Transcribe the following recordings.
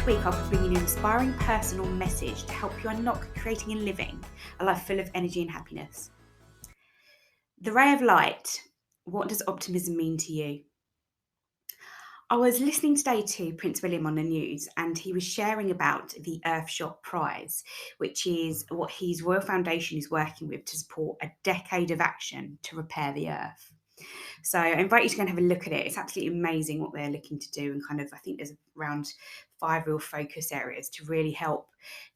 Each week I'll be bringing you an inspiring personal message to help you unlock creating and living a life full of energy and happiness. The ray of light. What does optimism mean to you? I was listening today to Prince William on the news, and he was sharing about the Earthshot Prize, which is what his Royal Foundation is working with to support a decade of action to repair the Earth. So I invite you to go and have a look at it. It's absolutely amazing what they're looking to do, and I think there's around 5 real focus areas to really help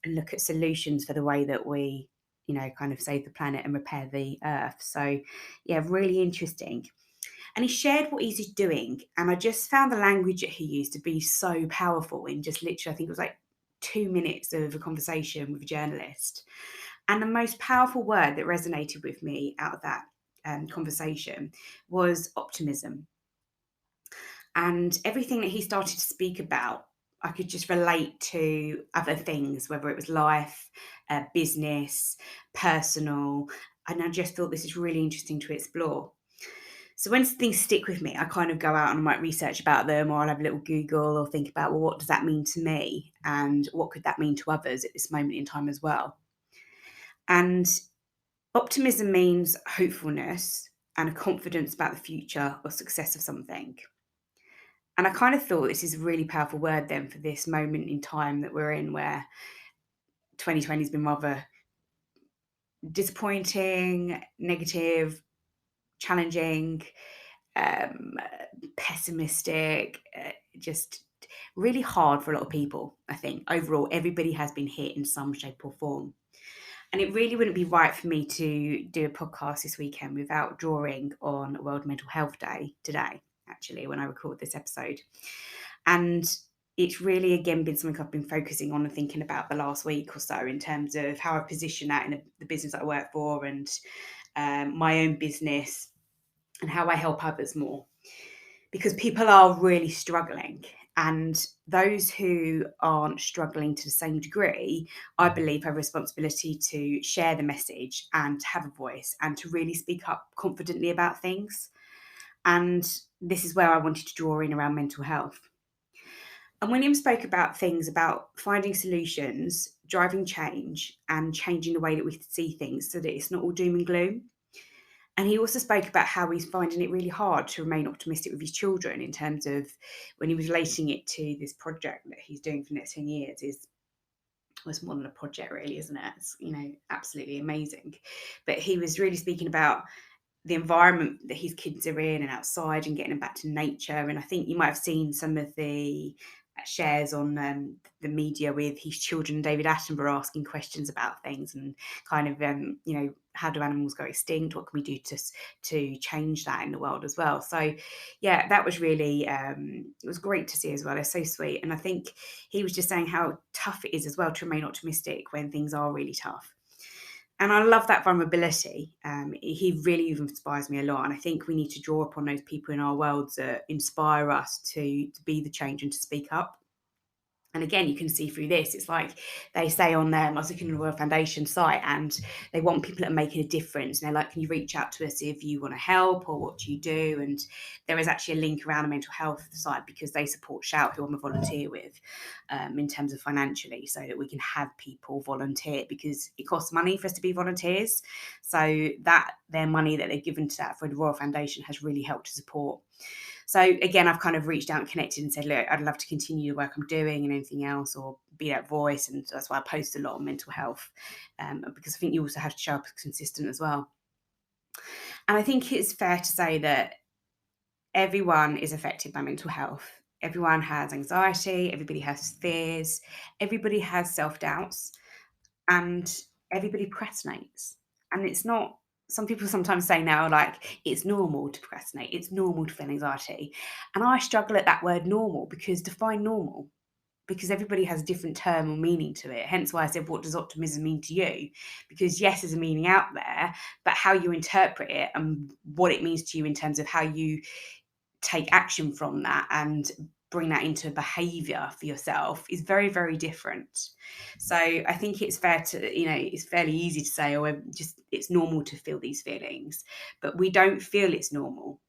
and look at solutions for the way that we, save the planet and repair the Earth. So yeah, really interesting. And he shared what he's doing, and I just found the language that he used to be so powerful in just literally, I think it was like 2 minutes of a conversation with a journalist. And the most powerful word that resonated with me out of that conversation was optimism. And everything that he started to speak about, I could just relate to other things, whether it was life, business, personal. And I just thought this is really interesting to explore. So when things stick with me, I kind of go out and I might research about them, or I'll have a little Google or think about, well, what does that mean to me? And what could that mean to others at this moment in time as well? And optimism means hopefulness and a confidence about the future or success of something. And I kind of thought this is a really powerful word then for this moment in time that we're in, where 2020 has been rather disappointing, negative, challenging, um, pessimistic, just really hard for a lot of people. I think overall, everybody has been hit in some shape or form. And it really wouldn't be right for me to do a podcast this weekend without drawing on World Mental Health Day today, actually, when I record this episode. And it's really, again, been something I've been focusing on and thinking about the last week or so in terms of how I position that in the business that I work for, and my own business, and how I help others more. Because people are really struggling, and those who aren't struggling to the same degree, I believe, have a responsibility to share the message and to have a voice and to really speak up confidently about things. And this is where I wanted to draw in around mental health. And William spoke about things about finding solutions, driving change, and changing the way that we see things so that it's not all doom and gloom. And he also spoke about how he's finding it really hard to remain optimistic with his children, in terms of when he was relating it to this project that he's doing for the next 10 years. It's more than a project, really, isn't it? It's, absolutely amazing. But he was really speaking about the environment that his kids are in and outside, and getting them back to nature. And I think you might have seen some of the shares on the media with his children, David Attenborough, asking questions about things, and how do animals go extinct? What can we do to change that in the world as well? So yeah, that was really it was great to see as well. They're so sweet. And I think he was just saying how tough it is as well to remain optimistic when things are really tough. And I love that vulnerability. He really even inspires me a lot. And I think we need to draw upon those people in our worlds that inspire us to be the change and to speak up. And again, you can see through this, it's like they say on I was looking at the Royal Foundation site, and they want people that are making a difference. And they're like, can you reach out to us if you want to help, or what do you do? And there is actually a link around a mental health site, because they support Shout, who I'm a volunteer with, in terms of financially, so that we can have people volunteer, because it costs money for us to be volunteers. So that their money that they've given to that for the Royal Foundation has really helped to support. So again, I've kind of reached out and connected and said, look, I'd love to continue the work I'm doing and anything else, or be that voice. And that's why I post a lot on mental health, because I think you also have to show up as consistent as well. And I think it's fair to say that everyone is affected by mental health. Everyone has anxiety, everybody has fears, everybody has self-doubts, and everybody procrastinates. And it's not, some people sometimes say now, like, it's normal to procrastinate, it's normal to feel anxiety. And I struggle at that word normal, because define normal, because everybody has a different term or meaning to it. Hence why I said, what does optimism mean to you? Because yes, there's a meaning out there, but how you interpret it and what it means to you in terms of how you take action from that and bring that into behavior for yourself is very, very different. So I think it's fair to, it's fairly easy to say, oh, it's normal to feel these feelings, but we don't feel it's normal.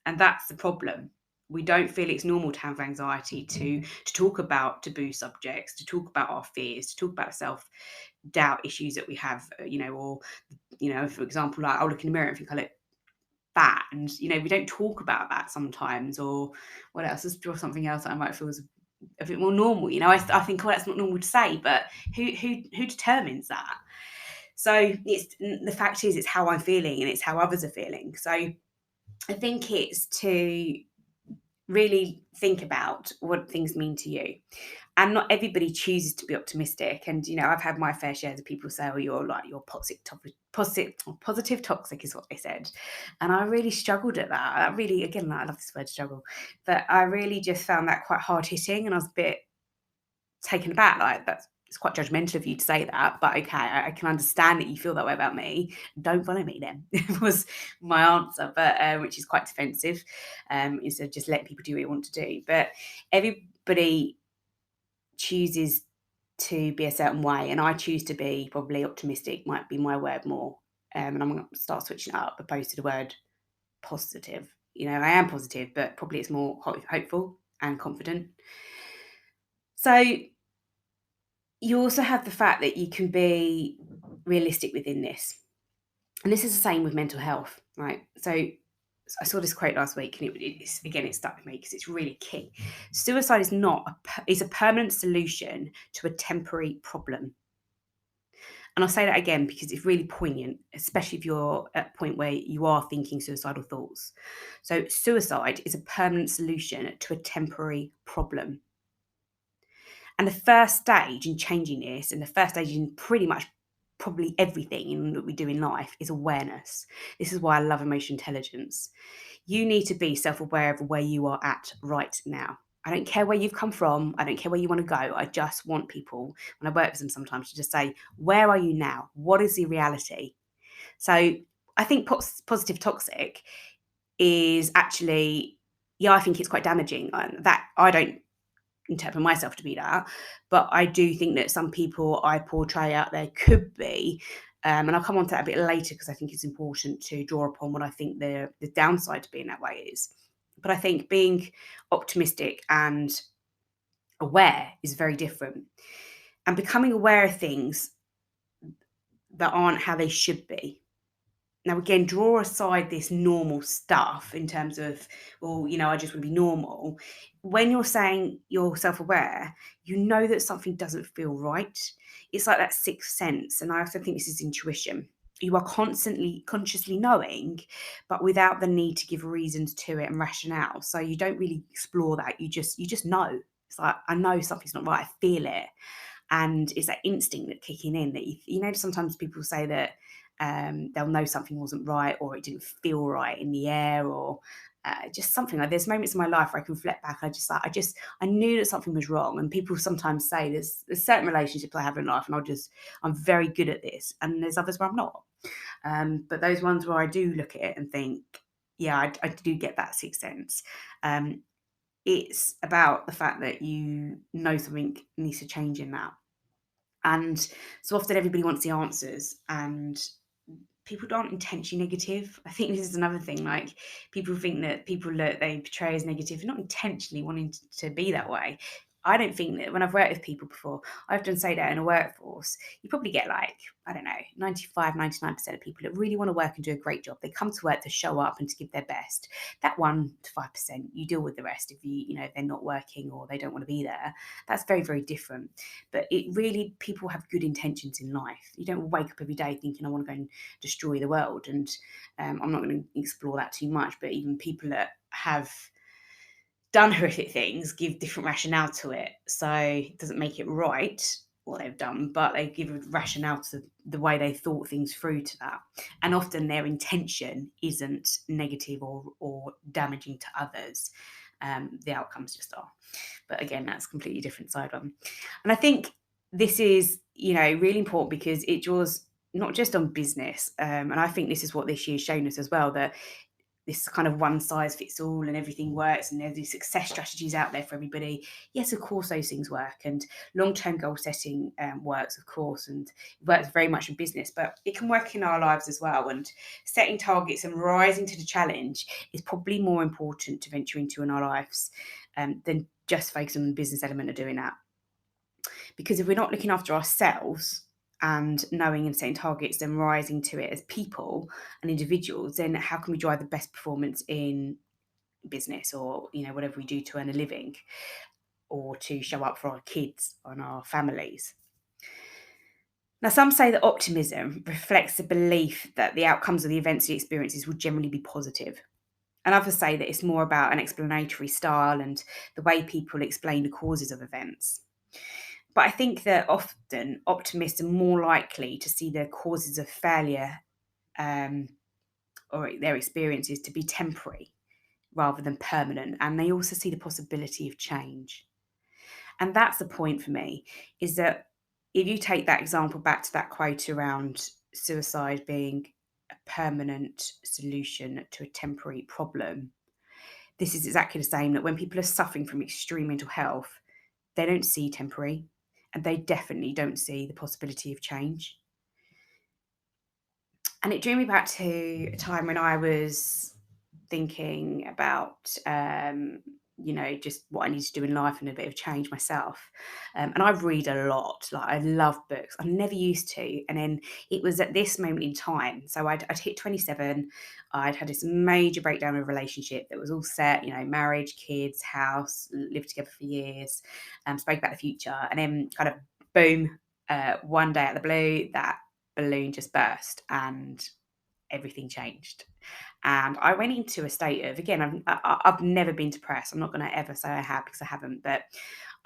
And that's the problem. We don't feel it's normal to have anxiety, to talk about taboo subjects, to talk about our fears, to talk about self doubt issues that we have, or for example, like I'll look in the mirror and think I look fat, and we don't talk about that sometimes. Or what else? Let's draw something else that I might feel is a bit more normal. I think, well, that's not normal to say, but who determines that? So the fact is, it's how I'm feeling and it's how others are feeling. So I think it's to really think about what things mean to you. And not everybody chooses to be optimistic. And I've had my fair shares of people say, "Oh, you're positive toxic," is what they said. And I really struggled at that. I really, again, I love this word struggle, but I really just found that quite hard hitting, and I was a bit taken aback. Like, it's quite judgmental of you to say that, but okay, I can understand that you feel that way about me. Don't follow me then. Was my answer, but which is quite defensive. Instead of just letting people do what you want to do. But everybody chooses to be a certain way, and I choose to be probably optimistic, might be my word more. And I'm going to start switching it up opposed to the word positive. I am positive, but probably it's more hopeful and confident. So you also have the fact that you can be realistic within this. And this is the same with mental health, right? So I saw this quote last week, and it stuck with me because it's really key. Suicide is a permanent solution to a temporary problem. And I'll say that again because it's really poignant, especially if you're at a point where you are thinking suicidal thoughts. So suicide is a permanent solution to a temporary problem. And the first stage in changing this, and the first stage in pretty much probably everything that we do in life, is awareness. This is why I love emotional intelligence. You need to be self-aware of where you are at right now. I don't care where you've come from. I don't care where you want to go. I just want people, when I work with them sometimes, to just say, where are you now? What is the reality? So I think positive toxic is actually, I think it's quite damaging. That I don't interpret myself to be that, but I do think that some people I portray out there could be, and I'll come on to that a bit later because I think it's important to draw upon what I think the downside to being that way is. But I think being optimistic and aware is very different, and becoming aware of things that aren't how they should be. Now, again, draw aside this normal stuff in terms of, well, I just want to be normal. When you're saying you're self aware, you know that something doesn't feel right. It's like that sixth sense. And I also think this is intuition. You are constantly, consciously knowing, but without the need to give reasons to it and rationale. So you don't really explore that. You just know. It's like, I know something's not right. I feel it. And it's that instinct that kicking in that, sometimes people say that they'll know something wasn't right, or it didn't feel right in the air, or just something. Like, there's moments in my life where I can reflect back. I knew that something was wrong. And people sometimes say there's certain relationships I have in life, and I'm very good at this, and there's others where I'm not. But those ones where I do look at it and think, yeah, I do get that sixth sense. It's about the fact that you know something needs to change in that. And so often everybody wants the answers, and people aren't intentionally negative. I think this is another thing. Like, people think that people that they portray as negative, not intentionally wanting to be that way. I don't think that when I've worked with people before, I often say that in a workforce, you probably get like, I don't know, 95, 99% of people that really want to work and do a great job. They come to work to show up and to give their best. That 1 to 5%, you deal with the rest. If if they're not working or they don't want to be there, that's very, very different. But it really, people have good intentions in life. You don't wake up every day thinking, I want to go and destroy the world. And I'm not going to explore that too much, but even people that have done horrific things give different rationale to it. So it doesn't make it right what they've done, but they give a rationale to the way they thought things through to that. And often their intention isn't negative or damaging to others. The outcomes just are. But again, that's a completely different side one. And I think this is, really important because it draws not just on business. And I think this is what this year's shown us as well, that this kind of one size fits all and everything works and there's these success strategies out there for everybody. Yes, of course those things work, and long-term goal setting works, of course, and it works very much in business, but it can work in our lives as well. And setting targets and rising to the challenge is probably more important to venture into in our lives than just focusing on the business element of doing that. Because if we're not looking after ourselves and knowing and setting targets and rising to it as people and individuals, then how can we drive the best performance in business, or whatever we do to earn a living or to show up for our kids and our families? Now, some say that optimism reflects the belief that the outcomes of the events and experiences will generally be positive. And others say that it's more about an explanatory style and the way people explain the causes of events. But I think that often optimists are more likely to see the causes of failure um, or their experiences to be temporary rather than permanent. And they also see the possibility of change. And that's the point for me, is that if you take that example back to that quote around suicide being a permanent solution to a temporary problem, this is exactly the same, that when people are suffering from extreme mental health, they don't see temporary, and they definitely don't see the possibility of change. And it drew me back to a time when I was thinking about, just what I need to do in life and a bit of change myself. And I read a lot. Like, I love books. I never used to. And then it was at this moment in time. So I'd hit 27. I'd had this major breakdown of a relationship that was all set, marriage, kids, house, lived together for years, spoke about the future. And then kind of boom, one day out of the blue, that balloon just burst and everything changed. And I went into a state of, again, I've never been depressed. I'm not going to ever say I have, because I haven't, but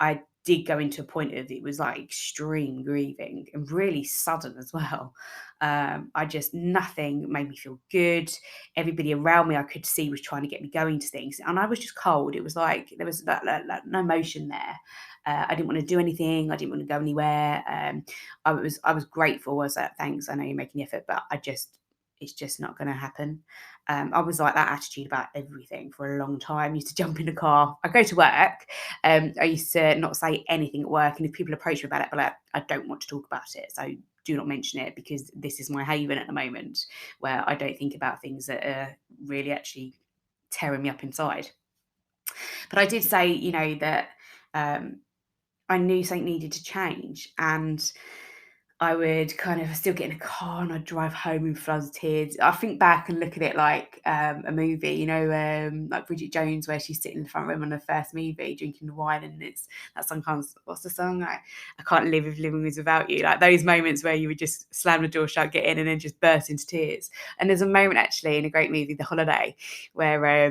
I did go into a point of, it was like extreme grieving and really sudden as well. Nothing made me feel good. Everybody around me I could see was trying to get me going to things, and I was just cold. It was like there was that no emotion there. I didn't want to do anything. I didn't want to go anywhere. I was grateful. I was like, thanks, I know you're making the effort, but it's just not going to happen. I was like that attitude about everything for a long time. I used to jump in the car. I go to work. I used to not say anything at work. And if people approach me about it, but like, I don't want to talk about it. So do not mention it, because this is my haven at the moment, where I don't think about things that are really actually tearing me up inside. But I did say, that I knew something needed to change. And I would kind of still get in a car and I'd drive home in floods of tears. I think back and look at it like a movie, like Bridget Jones, where she's sitting in the front room on her first movie drinking the wine, and it's that song comes, what's the song? Like, I can't live if living was without you. Like those moments where you would just slam the door shut, get in, and then just burst into tears. And there's a moment actually in a great movie, The Holiday, where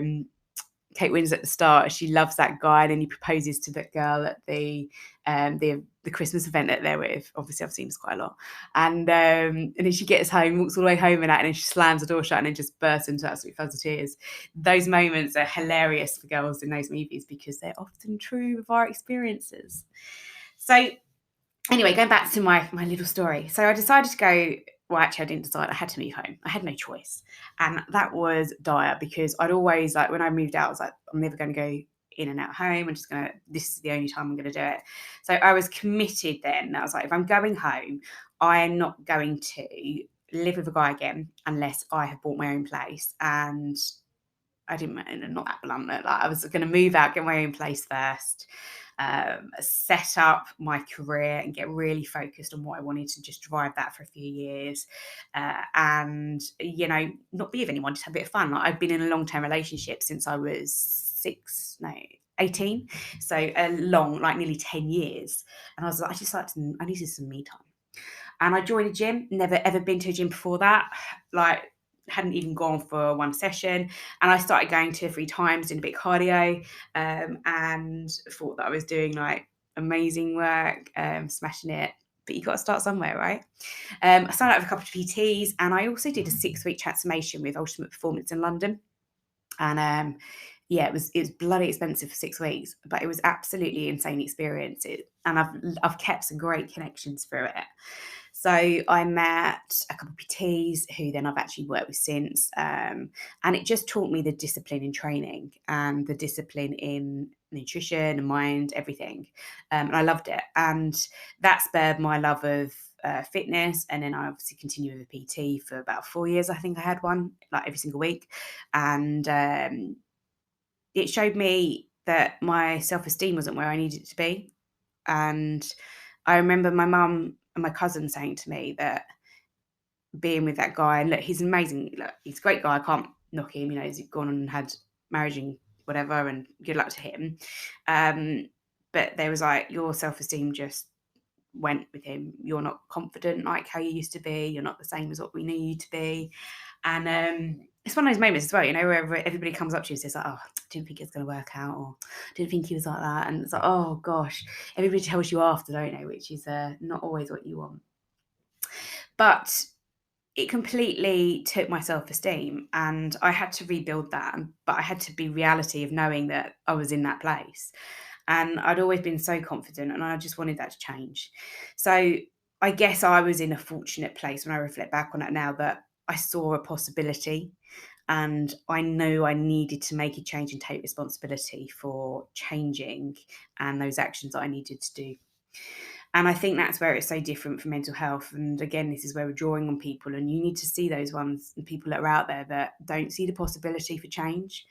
Kate Winslet at the start, she loves that guy, and then he proposes to that girl at the Christmas event that they're with. Obviously, I've seen this quite a lot. And then she gets home, walks all the way home and that, and then she slams the door shut and then just bursts into absolute floods of tears. Those moments are hilarious for girls in those movies because they're often true of our experiences. So anyway, going back to my little story. So I decided to go. Well, actually, I didn't decide. I had to move home. I had no choice. And that was dire, because I'd always, like, when I moved out, I was like, I'm never going to go in and out home. This is the only time I'm going to do it. So I was committed then. I was like, if I'm going home, I am not going to live with a guy again unless I have bought my own place. And I didn't, not that blunt, like I was going to move out, get my own place first, set up my career and get really focused on what I wanted, to just drive that for a few years, and not be with anyone, just have a bit of fun. Like, I've been in a long-term relationship since I was 18, so a long, like nearly 10 years, and I was like, I needed some me time. And I joined a gym, never ever been to a gym before that, like hadn't even gone for one session. And I started going 2 or 3 times, doing a bit of cardio, and thought that I was doing like amazing work, smashing it. But you got to start somewhere, right? I signed up with a couple of PTs, and I also did a 6-week transformation with Ultimate Performance in London. And it was bloody expensive for 6 weeks, but it was absolutely insane experience. And I've kept some great connections through it. So I met a couple of PTs who then I've actually worked with since, and it just taught me the discipline in training and the discipline in nutrition and mind, everything. And I loved it, and that spurred my love of fitness. And then I obviously continued with a PT for about 4 years. I think I had one like every single week, and it showed me that my self esteem wasn't where I needed it to be. And I remember my mum and my cousin saying to me that being with that guy, and look, he's amazing. Look, he's a great guy. I can't knock him. You know, he's gone on and had marriage and whatever, and good luck to him. Um, but there was like your self esteem just went with him. You're not confident like how you used to be. You're not the same as what we knew you to be. And it's one of those moments as well, you know, where everybody comes up to you and says, like, oh, I didn't think it's going to work out, or didn't think he was like that. And it's like, oh gosh, everybody tells you after, don't they? Which is not always what you want. But it completely took my self-esteem, and I had to rebuild that. But I had to be reality of knowing that I was in that place. And I'd always been so confident, and I just wanted that to change. So I guess I was in a fortunate place when I reflect back on it now, that I saw a possibility, and I knew I needed to make a change and take responsibility for changing and those actions that I needed to do. And I think that's where it's so different from mental health. And again, this is where we're drawing on people, and you need to see those ones and people that are out there that don't see the possibility for change.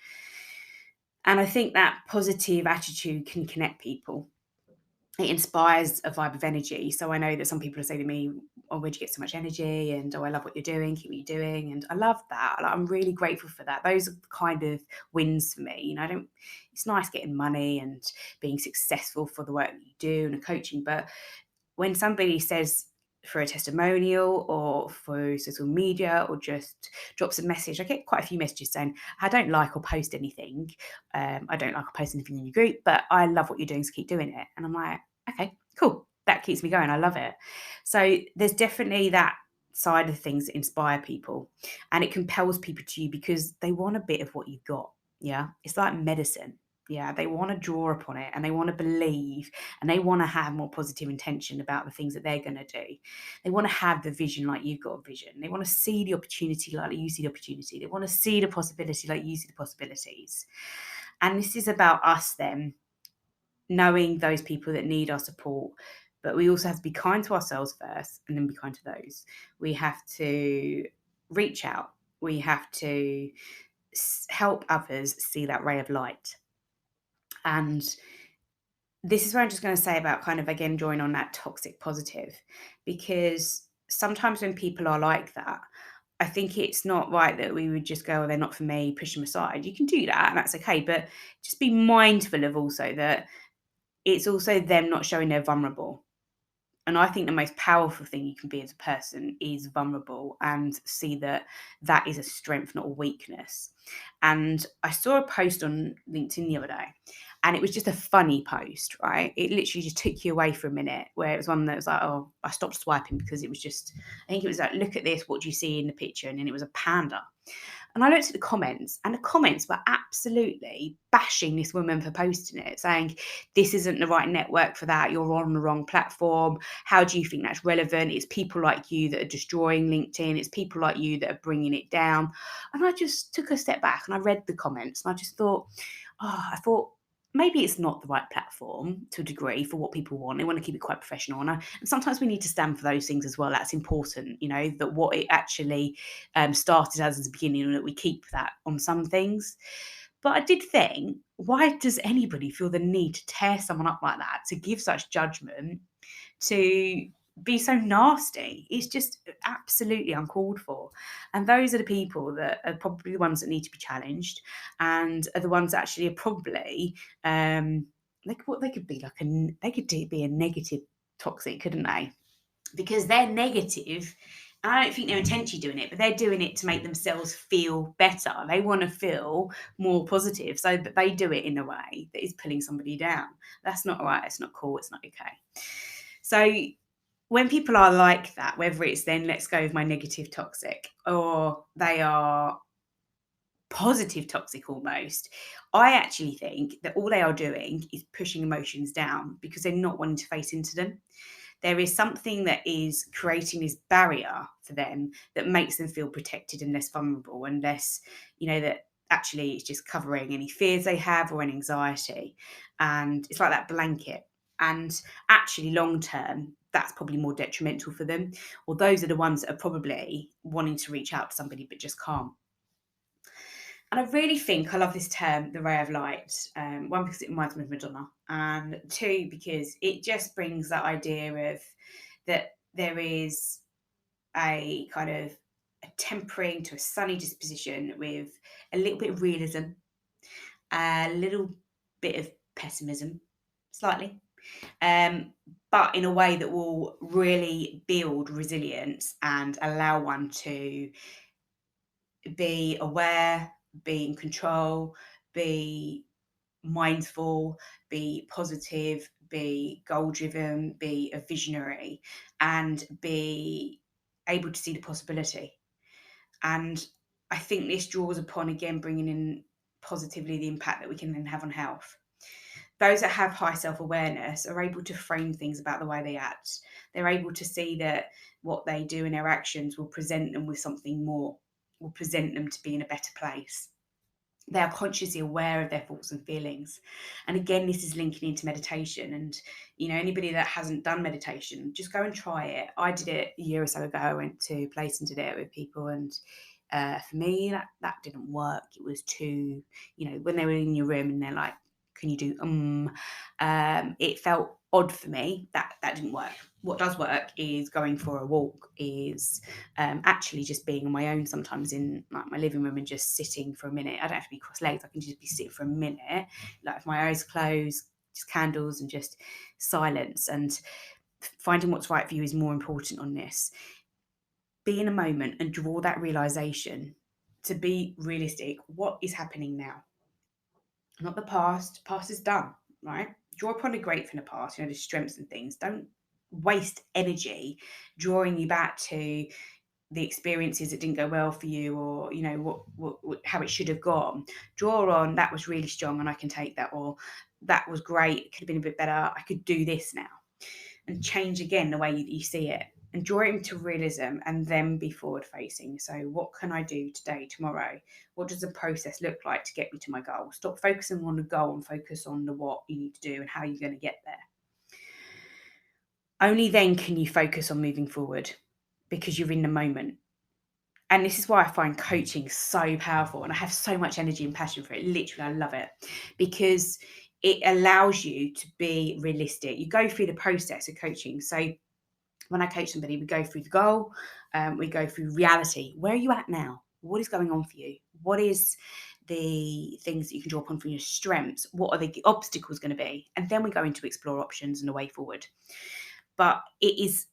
And I think that positive attitude can connect people. It inspires a vibe of energy. So I know that some people say to me, oh, where'd you get so much energy? And oh, I love what you're doing, keep what you're doing. And I love that. Like, I'm really grateful for that. Those are the kind of wins for me. You know, I don't, it's nice getting money and being successful for the work that you do and the coaching, but when somebody says for a testimonial or for social media or just drops a message, I get quite a few messages saying, I don't like or post anything. I don't like or post anything in your group, but I love what you're doing, so keep doing it. And I'm like, okay, cool. That keeps me going. I love it. So there's definitely that side of things that inspire people, and it compels people to you because they want a bit of what you've got. Yeah. It's like medicine. Yeah. They want to draw upon it, and they want to believe, and they want to have more positive intention about the things that they're going to do. They want to have the vision like you've got a vision. They want to see the opportunity like you see the opportunity. They want to see the possibility like you see the possibilities. And this is about us then knowing those people that need our support. But we also have to be kind to ourselves first, and then be kind to those. We have to reach out. We have to help others see that ray of light. And this is where I'm just going to say about kind of again drawing on that toxic positive, because sometimes when people are like that, I think it's not right that we would just go, oh, they're not for me, push them aside. You can do that, and that's okay, but just be mindful of also that it's also them not showing they're vulnerable. And I think the most powerful thing you can be as a person is vulnerable, and see that that is a strength, not a weakness. And I saw a post on LinkedIn the other day, and it was just a funny post, right? It literally just took you away for a minute, where it was one that was like, oh, I stopped swiping because it was just, I think it was like, look at this, what do you see in the picture? And then it was a panda. And I looked at the comments, and the comments were absolutely bashing this woman for posting it, saying, this isn't the right network for that. You're on the wrong platform. How do you think that's relevant? It's people like you that are destroying LinkedIn. It's people like you that are bringing it down. And I just took a step back and I read the comments, and I just thought, I thought, maybe it's not the right platform to a degree for what people want. They want to keep it quite professional. And sometimes we need to stand for those things as well. That's important, you know, that what it actually started as the beginning, and that we keep that on some things. But I did think, why does anybody feel the need to tear someone up like that, to give such judgment, to be so nasty? It's just absolutely uncalled for. And those are the people that are probably the ones that need to be challenged, and are the ones that actually are probably they could be like they could be a negative toxic, couldn't they? Because they're negative, and I don't think they're intentionally doing it, but they're doing it to make themselves feel better. They want to feel more positive, so that they do it in a way that is pulling somebody down. That's not right. It's not cool. It's not okay. So when people are like that, whether it's then let's go with my negative toxic, or they are positive toxic almost, I actually think that all they are doing is pushing emotions down, because they're not wanting to face into them. There is something that is creating this barrier for them that makes them feel protected and less vulnerable, and less, that actually it's just covering any fears they have or any anxiety. And it's like that blanket. And actually, long term, that's probably more detrimental for them. Or those are the ones that are probably wanting to reach out to somebody but just can't. And I really think I love this term, the ray of light. One, because it reminds me of Madonna, and two, because it just brings that idea of that there is a kind of a tempering to a sunny disposition with a little bit of realism, a little bit of pessimism, slightly, um, but in a way that will really build resilience and allow one to be aware, be in control, be mindful, be positive, be goal driven, be a visionary, and be able to see the possibility. And I think this draws upon, again, bringing in positively the impact that we can then have on health. Those that have high self awareness are able to frame things about the way they act. They're able to see that what they do in their actions will present them with something more, will present them to be in a better place. They are consciously aware of their thoughts and feelings. And again, this is linking into meditation. And, anybody that hasn't done meditation, just go and try it. I did it a year or so ago. I went to a place and did it with people. And for me, that didn't work. It was too, when they were in your room and they're like, can you do it felt odd for me. That didn't work. What does work is going for a walk, is actually just being on my own sometimes in like my living room and just sitting for a minute. I don't have to be cross-legged. I can just be sitting for a minute, like with my eyes closed, just candles and just silence. And finding what's right for you is more important on this. Be in a moment and draw that realization to be realistic. What is happening now? Not the past. Past is done, right? Draw upon the great from the past, the strengths and things. Don't waste energy drawing you back to the experiences that didn't go well for you, or what how it should have gone. Draw on that was really strong and I can take that, or that was great, it could have been a bit better, I could do this now. And change again the way you see it, and draw it into realism, and then be forward facing. So what can I do today, tomorrow? What does the process look like to get me to my goal? Stop focusing on the goal and focus on the what you need to do and how you're going to get there. Only then can you focus on moving forward, because you're in the moment. And this is why I find coaching so powerful, and I have so much energy and passion for it. Literally, I love it, because it allows you to be realistic. You go through the process of coaching. So when I coach somebody, we go through the goal, we go through reality. Where are you at now? What is going on for you? What is the things that you can draw upon from your strengths? What are the obstacles going to be? And then we go into explore options and a way forward. But it is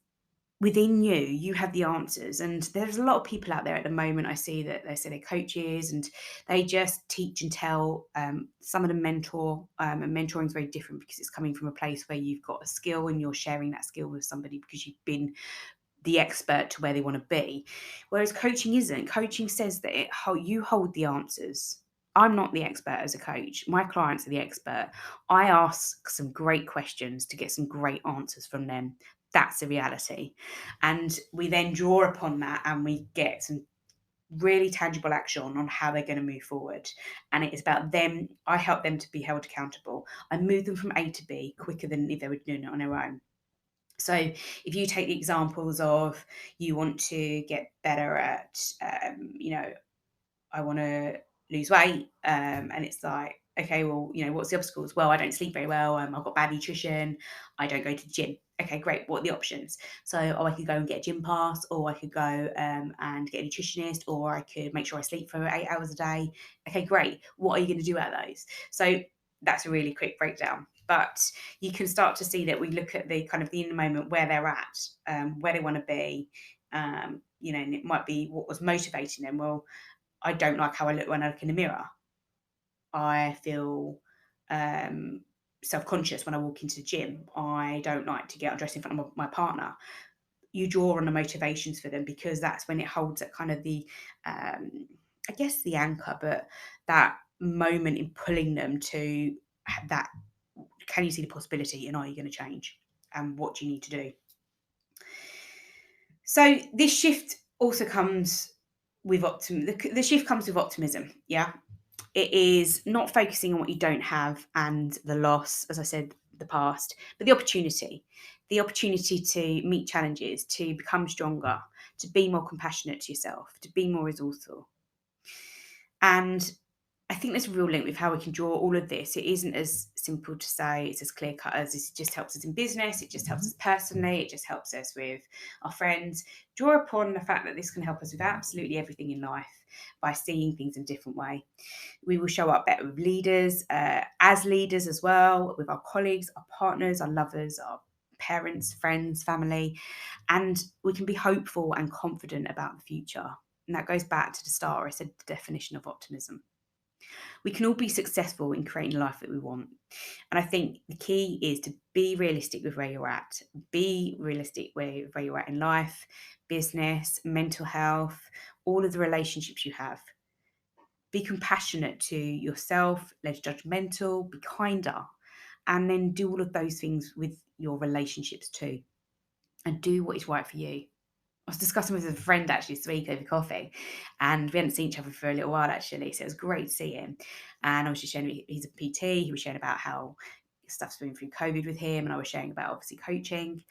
within you, you have the answers. And there's a lot of people out there at the moment, I see, that they say they're coaches and they just teach and tell. Some of them mentor, and mentoring is very different, because it's coming from a place where you've got a skill and you're sharing that skill with somebody because you've been the expert to where they want to be. Whereas coaching isn't. Coaching says that you hold the answers. I'm not the expert as a coach. My clients are the expert. I ask some great questions to get some great answers from them. That's the reality. And we then draw upon that and we get some really tangible action on how they're going to move forward. And it is about them. I help them to be held accountable. I move them from A to B quicker than if they were doing it on their own. So if you take the examples of, you want to get better at, I want to lose weight, and it's like, okay, well, what's the obstacles? Well, I don't sleep very well. I've got bad nutrition. I don't go to the gym. Okay, great. What are the options? So, I could go and get a gym pass, or I could go and get a nutritionist, or I could make sure I sleep for 8 hours a day. Okay, great. What are you going to do out of those? So that's a really quick breakdown. But you can start to see that we look at the kind of the in the moment, where they're at, where they want to be. And it might be what was motivating them. Well, I don't like how I look when I look in the mirror. I feel self-conscious when I walk into the gym. I don't like to get undressed in front of my partner. You draw on the motivations for them, because that's when it holds that kind of the, I guess, the anchor, but that moment in pulling them to that. Can you see the possibility, and are you going to change? And what do you need to do? So this shift also comes with the shift comes with optimism. Yeah, it is not focusing on what you don't have and the loss, as I said, the past, but the opportunity to meet challenges, to become stronger, to be more compassionate to yourself, to be more resourceful. And I think there's a real link with how we can draw all of this. It isn't as simple to say, it's as clear cut as this just helps us in business, it just helps us personally, it just helps us with our friends. Draw upon the fact that this can help us with absolutely everything in life by seeing things in a different way. We will show up better with leaders, as leaders as well, with our colleagues, our partners, our lovers, our parents, friends, family, and we can be hopeful and confident about the future. And that goes back to the start, I said the definition of optimism. We can all be successful in creating the life that we want. And I think the key is to be realistic with where you're at, be realistic with where you're at in life, business, mental health, all of the relationships you have. Be compassionate to yourself, less judgmental, be kinder, and then do all of those things with your relationships too. And do what is right for you. I was discussing with a friend actually this week over coffee, and we hadn't seen each other for a little while actually, so it was great to see him. And I was just sharing, he's a PT, he was sharing about how stuff's been through COVID with him, and I was sharing about obviously coaching.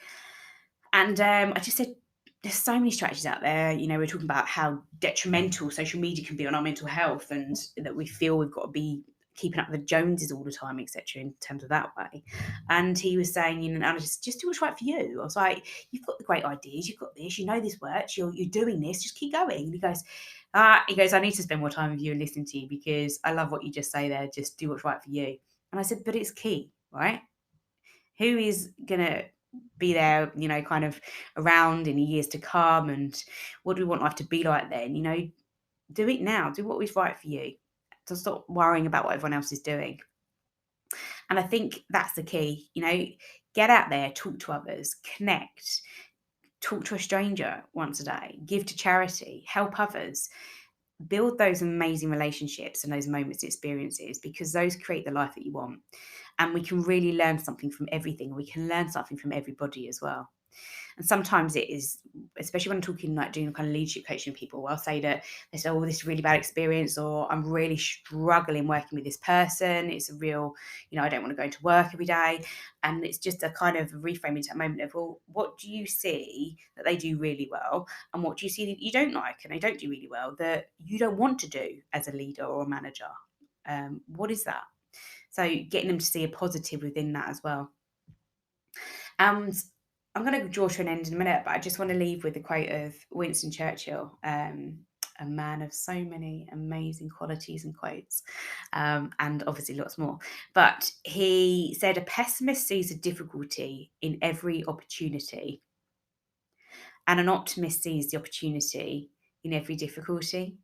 And I just said, there's so many strategies out there. You know, we're talking about how detrimental social media can be on our mental health, and that we feel we've got to be keeping up with the Joneses all the time, etc. in terms of that way. And he was saying, you know, Anna, just do what's right for you. I was like, you've got the great ideas, you've got this, you know this works, you're doing this, just keep going. And he goes, I need to spend more time with you and listen to you because I love what you just say there, just do what's right for you. And I said, but it's key, right? Who is gonna be there, you know, kind of around in the years to come, and what do we want life to be like then? You know, do it now, do what is right for you. So stop worrying about what everyone else is doing. And I think that's the key, you know, get out there, talk to others, connect, talk to a stranger once a day, give to charity, help others, build those amazing relationships and those moments, experiences, because those create the life that you want. And we can really learn something from everything. We can learn something from everybody as well. And sometimes it is, especially when I'm talking like doing kind of leadership coaching with people, I'll say that they say, oh, this is a really bad experience, or I'm really struggling working with this person. It's a real, you know, I don't want to go into work every day. And it's just a kind of reframing to that moment of, well, what do you see that they do really well? And what do you see that you don't like and they don't do really well that you don't want to do as a leader or a manager? What is that? So getting them to see a positive within that as well. And I'm going to draw to an end in a minute, but I just want to leave with a quote of Winston Churchill, a man of so many amazing qualities and quotes, and obviously lots more. But he said, a pessimist sees a difficulty in every opportunity, and an optimist sees the opportunity in every difficulty.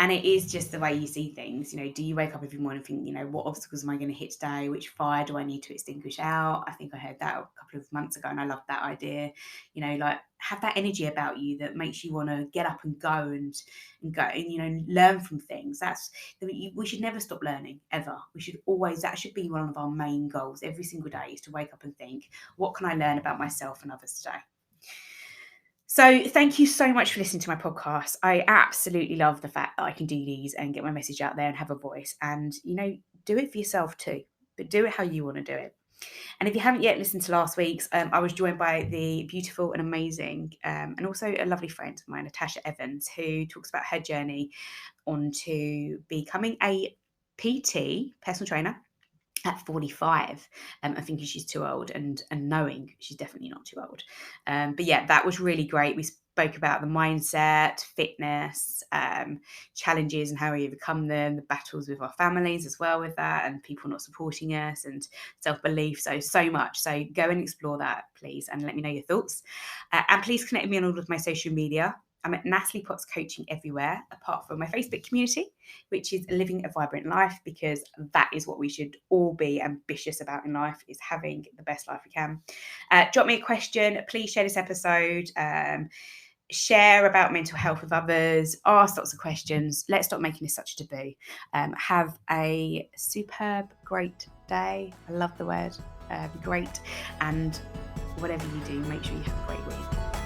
And it is just the way you see things. You know, do you wake up every morning and think, you know, what obstacles am I going to hit today? Which fire do I need to extinguish out? I think I heard that a couple of months ago and I loved that idea. You know, like have that energy about you that makes you want to get up and go and go and, you know, learn from things. We should never stop learning ever. We should always, that should be one of our main goals every single day, is to wake up and think, what can I learn about myself and others today? So thank you so much for listening to my podcast. I absolutely love the fact that I can do these and get my message out there and have a voice, and, you know, do it for yourself too, but do it how you want to do it. And if you haven't yet listened to last week's, I was joined by the beautiful and amazing, and also a lovely friend of mine, Natasha Evans, who talks about her journey on to becoming a PT, personal trainer, at 45. I think she's too old, and knowing she's definitely not too old. But yeah, that was really great. We spoke about the mindset, fitness, challenges and how we overcome them, the battles with our families as well with that, and people not supporting us, and self-belief. So much. So go and explore that, please, and let me know your thoughts. And please connect with me on all of my social media. I'm at Natalie Potts Coaching everywhere, apart from my Facebook community, which is living a vibrant life, because that is what we should all be ambitious about in life, is having the best life we can. Drop me a question. Please share this episode. Share about mental health with others. Ask lots of questions. Let's stop making this such a taboo. Have a superb, great day. I love the word. Be great. And whatever you do, make sure you have a great week.